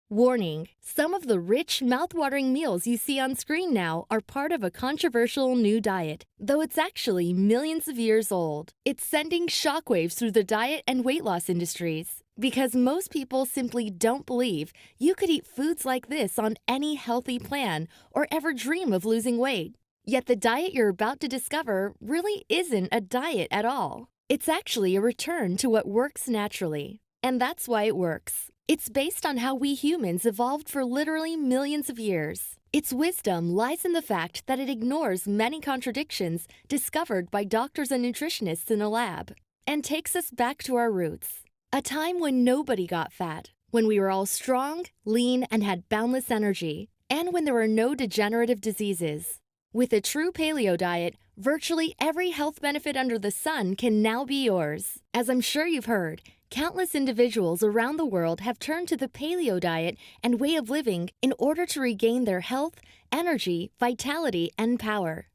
Warning, some of the rich, mouth-watering meals you see on screen now are part of a controversial new diet, though it's actually millions of years old. It's sending shockwaves through the diet and weight loss industries, because most people simply don't believe you could eat foods like this on any healthy plan or ever dream of losing weight. Yet the diet you're about to discover really isn't a diet at all. It's actually a return to what works naturally. And that's why it works. It's based on how we humans evolved for literally millions of years. Its wisdom lies in the fact that it ignores many contradictions discovered by doctors and nutritionists in a lab, and takes us back to our roots. A time when nobody got fat, when we were all strong, lean, and had boundless energy, and when there were no degenerative diseases. With a true paleo diet, virtually every health benefit under the sun can now be yours. As I'm sure you've heard, countless individuals around the world have turned to the paleo diet and way of living in order to regain their health, energy, vitality, and power.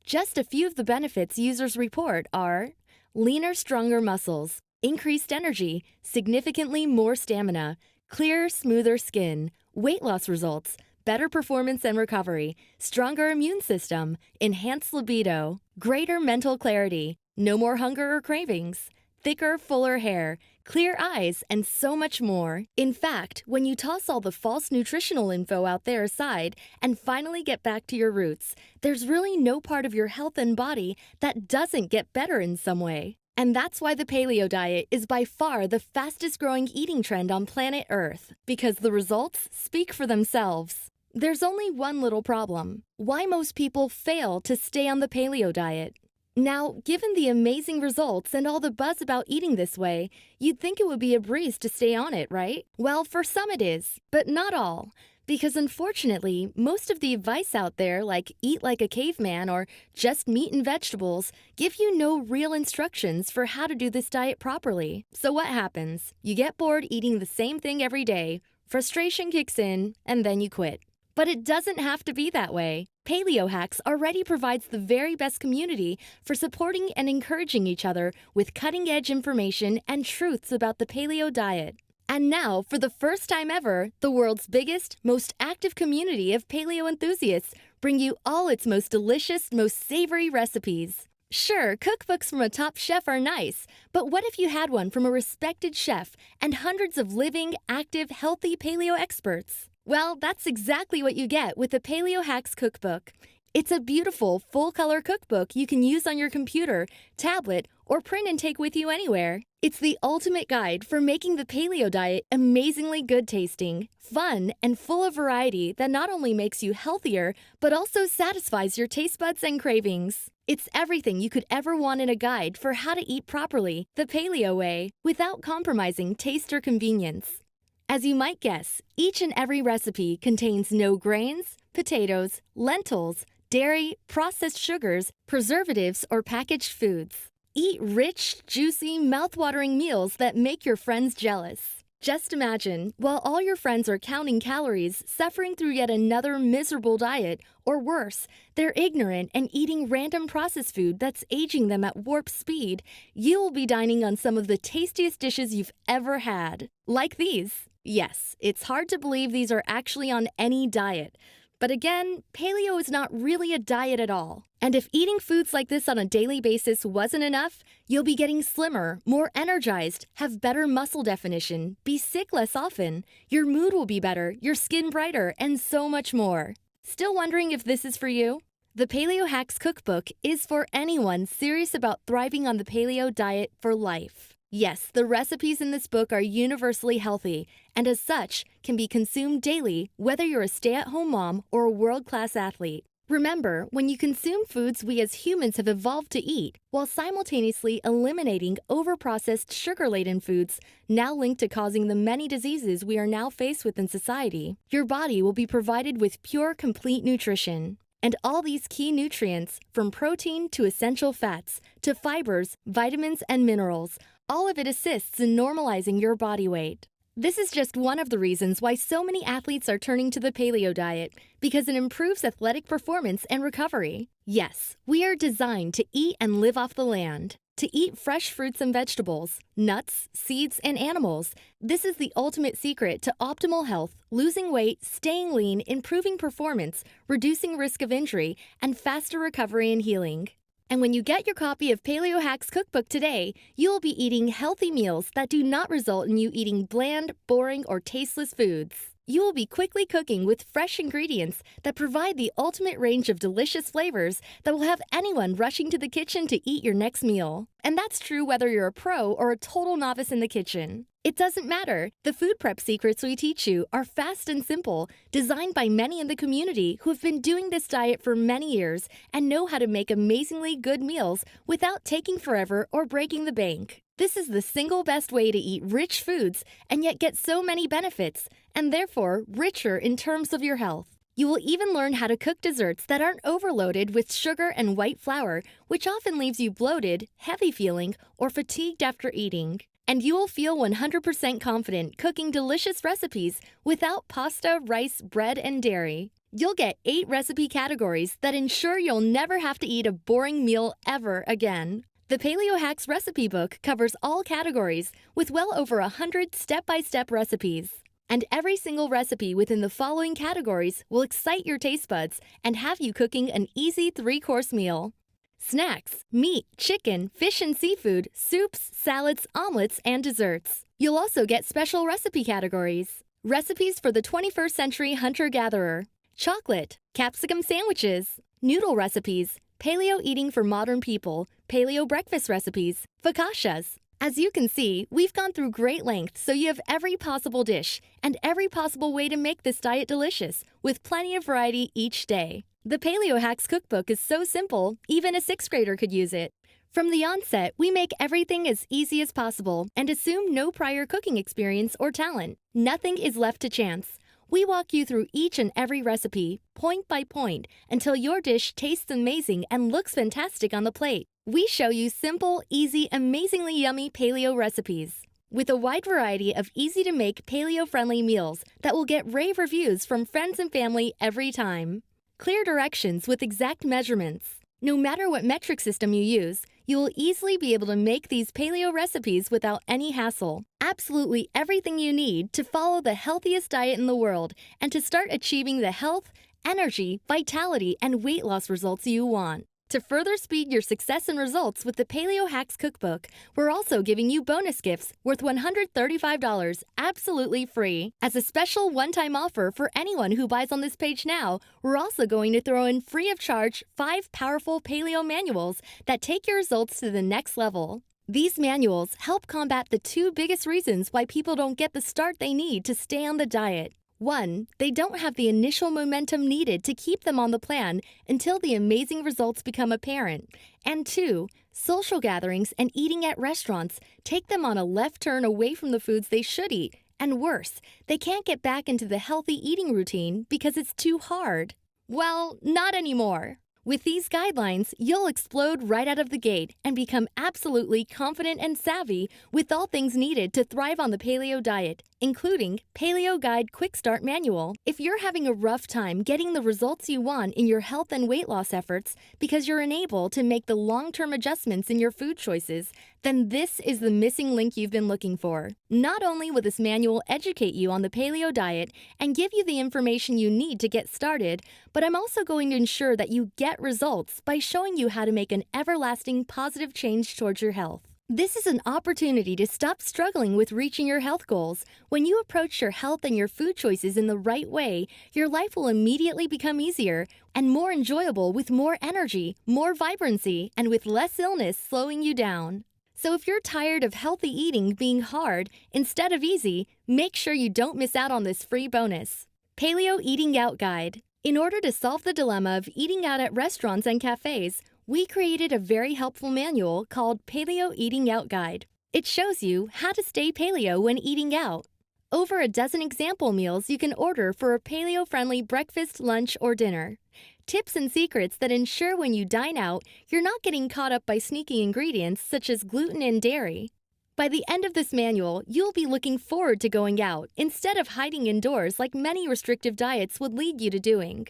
Just a few of the benefits users report are leaner, stronger muscles, increased energy, significantly more stamina, clearer, smoother skin, weight loss results, better performance and recovery, stronger immune system, enhanced libido, greater mental clarity, no more hunger or cravings, thicker, fuller hair, clear eyes, and so much more. In fact, when you toss all the false nutritional info out there aside and finally get back to your roots, there's really no part of your health and body that doesn't get better in some way. And that's why the paleo diet is by far the fastest growing eating trend on planet Earth, because the results speak for themselves. There's only one little problem: why most people fail to stay on the paleo diet. Now, given the amazing results and all the buzz about eating this way, you'd think it would be a breeze to stay on it, right? Well, for some it is, but not all. Because unfortunately, most of the advice out there, like eat like a caveman or just meat and vegetables, give you no real instructions for how to do this diet properly. So what happens? You get bored eating the same thing every day, frustration kicks in, and then you quit. But it doesn't have to be that way. Paleohacks already provides the very best community for supporting and encouraging each other with cutting-edge information and truths about the paleo diet. And now, for the first time ever, the world's biggest, most active community of paleo enthusiasts bring you all its most delicious, most savory recipes. Sure, cookbooks from a top chef are nice, but what if you had one from a respected chef and hundreds of living, active, healthy paleo experts? Well, that's exactly what you get with the Paleohacks Cookbook. It's a beautiful, full-color cookbook you can use on your computer, tablet, or print and take with you anywhere. It's the ultimate guide for making the paleo diet amazingly good-tasting, fun, and full of variety that not only makes you healthier, but also satisfies your taste buds and cravings. It's everything you could ever want in a guide for how to eat properly, the paleo way, without compromising taste or convenience. As you might guess, each and every recipe contains no grains, potatoes, lentils, dairy, processed sugars, preservatives, or packaged foods. Eat rich, juicy, mouth-watering meals that make your friends jealous. Just imagine, while all your friends are counting calories, suffering through yet another miserable diet, or worse, they're ignorant and eating random processed food that's aging them at warp speed, you will be dining on some of the tastiest dishes you've ever had. Like these. Yes, it's hard to believe these are actually on any diet. But again, paleo is not really a diet at all. And if eating foods like this on a daily basis wasn't enough, you'll be getting slimmer, more energized, have better muscle definition, be sick less often, your mood will be better, your skin brighter, and so much more. Still wondering if this is for you? The Paleohacks Cookbook is for anyone serious about thriving on the paleo diet for life. Yes, the recipes in this book are universally healthy, and as such, can be consumed daily, whether you're a stay-at-home mom or a world-class athlete. Remember, when you consume foods we as humans have evolved to eat, while simultaneously eliminating over-processed sugar-laden foods now linked to causing the many diseases we are now faced with in society, your body will be provided with pure, complete nutrition. And all these key nutrients, from protein to essential fats, to fibers, vitamins, and minerals, all of it assists in normalizing your body weight. This is just one of the reasons why so many athletes are turning to the paleo diet, because it improves athletic performance and recovery. Yes, we are designed to eat and live off the land. To eat fresh fruits and vegetables, nuts, seeds, and animals. This is the ultimate secret to optimal health, losing weight, staying lean, improving performance, reducing risk of injury, and faster recovery and healing. And when you get your copy of Paleohacks Cookbook today, you will be eating healthy meals that do not result in you eating bland, boring, or tasteless foods. You will be quickly cooking with fresh ingredients that provide the ultimate range of delicious flavors that will have anyone rushing to the kitchen to eat your next meal. And that's true whether you're a pro or a total novice in the kitchen. It doesn't matter. The food prep secrets we teach you are fast and simple, designed by many in the community who have been doing this diet for many years and know how to make amazingly good meals without taking forever or breaking the bank. This is the single best way to eat rich foods and yet get so many benefits, and therefore richer in terms of your health. You will even learn how to cook desserts that aren't overloaded with sugar and white flour, which often leaves you bloated, heavy feeling, or fatigued after eating. And you will feel 100% confident cooking delicious recipes without pasta, rice, bread, and dairy. You'll get 8 recipe categories that ensure you'll never have to eat a boring meal ever again. The Paleohacks recipe book covers all categories with well over 100 step-by-step recipes. And every single recipe within the following categories will excite your taste buds and have you cooking an easy 3-course meal. Snacks, meat, chicken, fish and seafood, soups, salads, omelets, and desserts. You'll also get special recipe categories. Recipes for the 21st century hunter-gatherer. Chocolate, capsicum sandwiches, noodle recipes, paleo eating for modern people, paleo breakfast recipes, focaccias. As you can see, we've gone through great lengths so you have every possible dish and every possible way to make this diet delicious, with plenty of variety each day. The Paleohacks Cookbook is so simple, even a 6th grader could use it. From the onset, we make everything as easy as possible and assume no prior cooking experience or talent. Nothing is left to chance. We walk you through each and every recipe, point by point, until your dish tastes amazing and looks fantastic on the plate. We show you simple, easy, amazingly yummy paleo recipes with a wide variety of easy-to-make paleo-friendly meals that will get rave reviews from friends and family every time. Clear directions with exact measurements. No matter what metric system you use, you will easily be able to make these paleo recipes without any hassle. Absolutely everything you need to follow the healthiest diet in the world and to start achieving the health, energy, vitality, and weight loss results you want. To further speed your success and results with the Paleohacks Cookbook, we're also giving you bonus gifts worth $135 absolutely free. As a special one-time offer for anyone who buys on this page now, we're also going to throw in free of charge 5 powerful paleo manuals that take your results to the next level. These manuals help combat the 2 biggest reasons why people don't get the start they need to stay on the diet. 1, they don't have the initial momentum needed to keep them on the plan until the amazing results become apparent. And 2, social gatherings and eating at restaurants take them on a left turn away from the foods they should eat. And worse, they can't get back into the healthy eating routine because it's too hard. Well, not anymore. With these guidelines, you'll explode right out of the gate and become absolutely confident and savvy with all things needed to thrive on the paleo diet, including Paleo Guide Quick Start Manual. If you're having a rough time getting the results you want in your health and weight loss efforts because you're unable to make the long-term adjustments in your food choices, then this is the missing link you've been looking for. Not only will this manual educate you on the paleo diet and give you the information you need to get started, but I'm also going to ensure that you get results by showing you how to make an everlasting positive change towards your health. This is an opportunity to stop struggling with reaching your health goals. When you approach your health and your food choices in the right way, your life will immediately become easier and more enjoyable with more energy, more vibrancy, and with less illness slowing you down. So if you're tired of healthy eating being hard instead of easy, make sure you don't miss out on this free bonus. Paleo Eating Out Guide. In order to solve the dilemma of eating out at restaurants and cafes, we created a very helpful manual called Paleo Eating Out Guide. It shows you how to stay paleo when eating out. Over a dozen example meals you can order for a paleo-friendly breakfast, lunch, or dinner. Tips and secrets that ensure when you dine out, you're not getting caught up by sneaky ingredients such as gluten and dairy. By the end of this manual, you'll be looking forward to going out instead of hiding indoors like many restrictive diets would lead you to doing.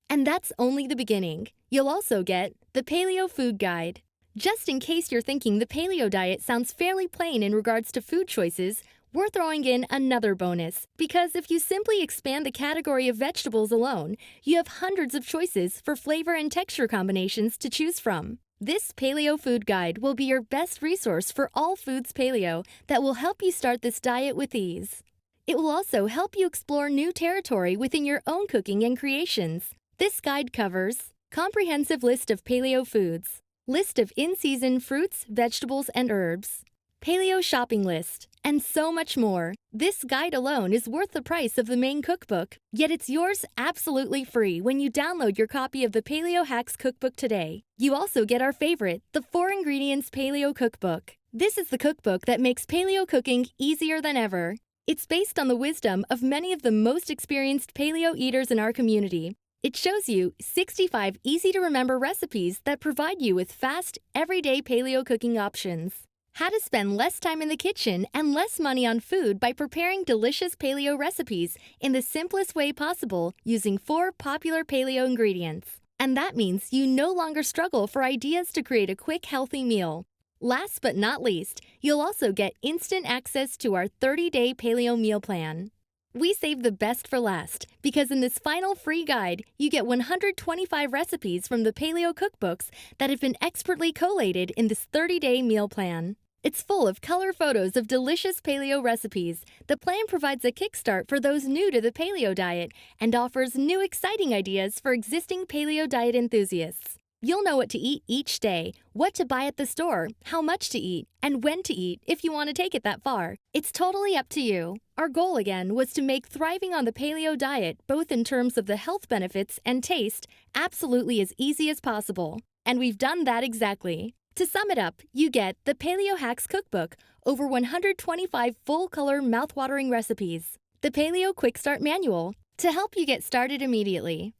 And that's only the beginning. You'll also get the Paleo Food Guide. Just in case you're thinking the paleo diet sounds fairly plain in regards to food choices, we're throwing in another bonus, because if you simply expand the category of vegetables alone, you have hundreds of choices for flavor and texture combinations to choose from. This Paleo Food Guide will be your best resource for all foods paleo that will help you start this diet with ease. It will also help you explore new territory within your own cooking and creations. This guide covers comprehensive list of paleo foods, list of in-season fruits, vegetables, and herbs, paleo shopping list, and so much more. This guide alone is worth the price of the main cookbook, yet it's yours absolutely free when you download your copy of the Paleohacks Cookbook today. You also get our favorite, the 4 Ingredients Paleo Cookbook. This is the cookbook that makes paleo cooking easier than ever. It's based on the wisdom of many of the most experienced paleo eaters in our community. It shows you 65 easy-to-remember recipes that provide you with fast, everyday paleo cooking options. How to spend less time in the kitchen and less money on food by preparing delicious paleo recipes in the simplest way possible using 4 popular paleo ingredients. And that means you no longer struggle for ideas to create a quick, healthy meal. Last but not least, you'll also get instant access to our 30-day paleo meal plan. We saved the best for last because in this final free guide, you get 125 recipes from the paleo cookbooks that have been expertly collated in this 30-day meal plan. It's full of color photos of delicious paleo recipes. The plan provides a kickstart for those new to the paleo diet and offers new exciting ideas for existing paleo diet enthusiasts. You'll know what to eat each day, what to buy at the store, how much to eat, and when to eat if you want to take it that far. It's totally up to you. Our goal again was to make thriving on the paleo diet, both in terms of the health benefits and taste, absolutely as easy as possible. And we've done that exactly. To sum it up, you get the Paleohacks Cookbook, over 125 full-color mouth-watering recipes, the Paleo Quick Start Manual, to help you get started immediately,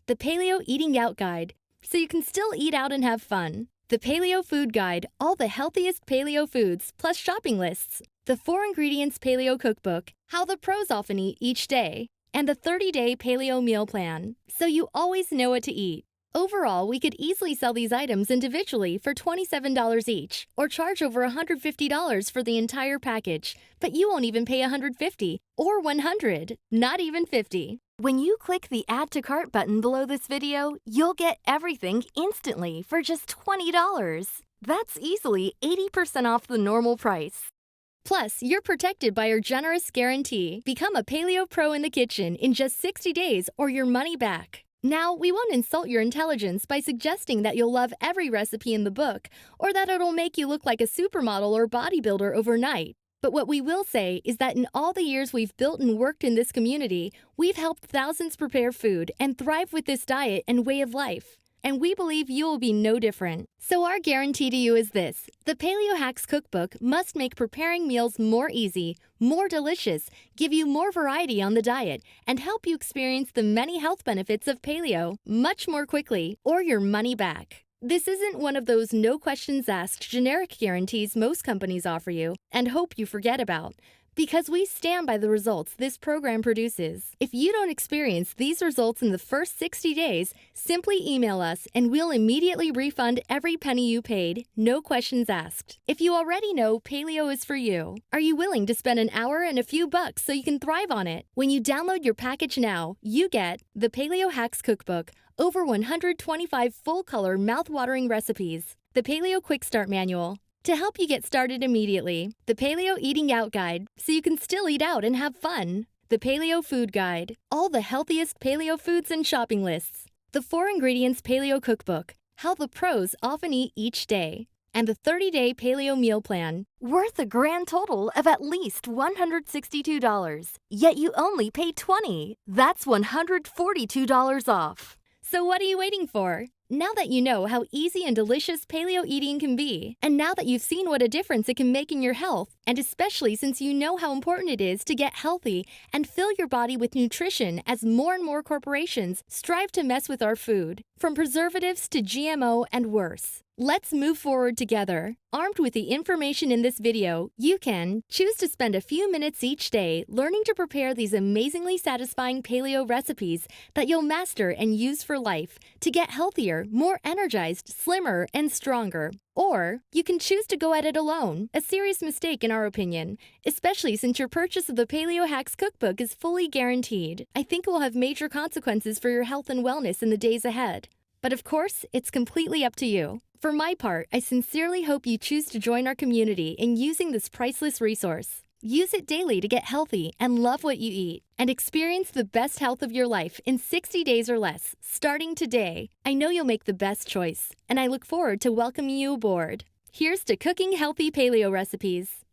the Paleo Eating Out Guide, so you can still eat out and have fun, the Paleo Food Guide, all the healthiest paleo foods, plus shopping lists, the 4 Ingredients Paleo Cookbook, how the pros often eat each day, and the 30-day paleo meal plan, so you always know what to eat. Overall, we could easily sell these items individually for $27 each, or charge over $150 for the entire package, but you won't even pay $150 or $100, not even $50. When you click the Add to Cart button below this video, you'll get everything instantly for just $20. That's easily 80% off the normal price. Plus, you're protected by our generous guarantee. Become a Paleo Pro in the kitchen in just 60 days or your money back. Now, we won't insult your intelligence by suggesting that you'll love every recipe in the book or that it'll make you look like a supermodel or bodybuilder overnight. But what we will say is that in all the years we've built and worked in this community, we've helped thousands prepare food and thrive with this diet and way of life. And we believe you will be no different. So our guarantee to you is this: the Paleohacks Cookbook must make preparing meals more easy, more delicious, give you more variety on the diet, and help you experience the many health benefits of paleo much more quickly, or your money back. This isn't one of those no questions asked generic guarantees most companies offer you and hope you forget about, because we stand by the results this program produces. If you don't experience these results in the first 60 days, simply email us and we'll immediately refund every penny you paid, no questions asked. If you already know paleo is for you, are you willing to spend an hour and a few bucks so you can thrive on it? When you download your package now, you get the Paleohacks Cookbook, over 125 full-color mouth-watering recipes, the Paleo Quick Start Manual, to help you get started immediately, the Paleo Eating Out Guide, so you can still eat out and have fun, the Paleo Food Guide, all the healthiest paleo foods and shopping lists, the 4 Ingredients Paleo Cookbook, how the pros often eat each day, and the 30-day paleo meal plan, worth a grand total of at least $162. Yet you only paid $20. That's $142 off. So what are you waiting for? Now that you know how easy and delicious paleo eating can be, and now that you've seen what a difference it can make in your health, and especially since you know how important it is to get healthy and fill your body with nutrition as more and more corporations strive to mess with our food, from preservatives to GMO and worse. Let's move forward together. Armed with the information in this video, you can choose to spend a few minutes each day learning to prepare these amazingly satisfying paleo recipes that you'll master and use for life to get healthier, more energized, slimmer, and stronger. Or you can choose to go at it alone, a serious mistake in our opinion, especially since your purchase of the Paleohacks Cookbook is fully guaranteed. I think it will have major consequences for your health and wellness in the days ahead. But of course, it's completely up to you. For my part, I sincerely hope you choose to join our community in using this priceless resource. Use it daily to get healthy and love what you eat, and experience the best health of your life in 60 days or less, starting today. I know you'll make the best choice, and I look forward to welcoming you aboard. Here's to cooking healthy paleo recipes.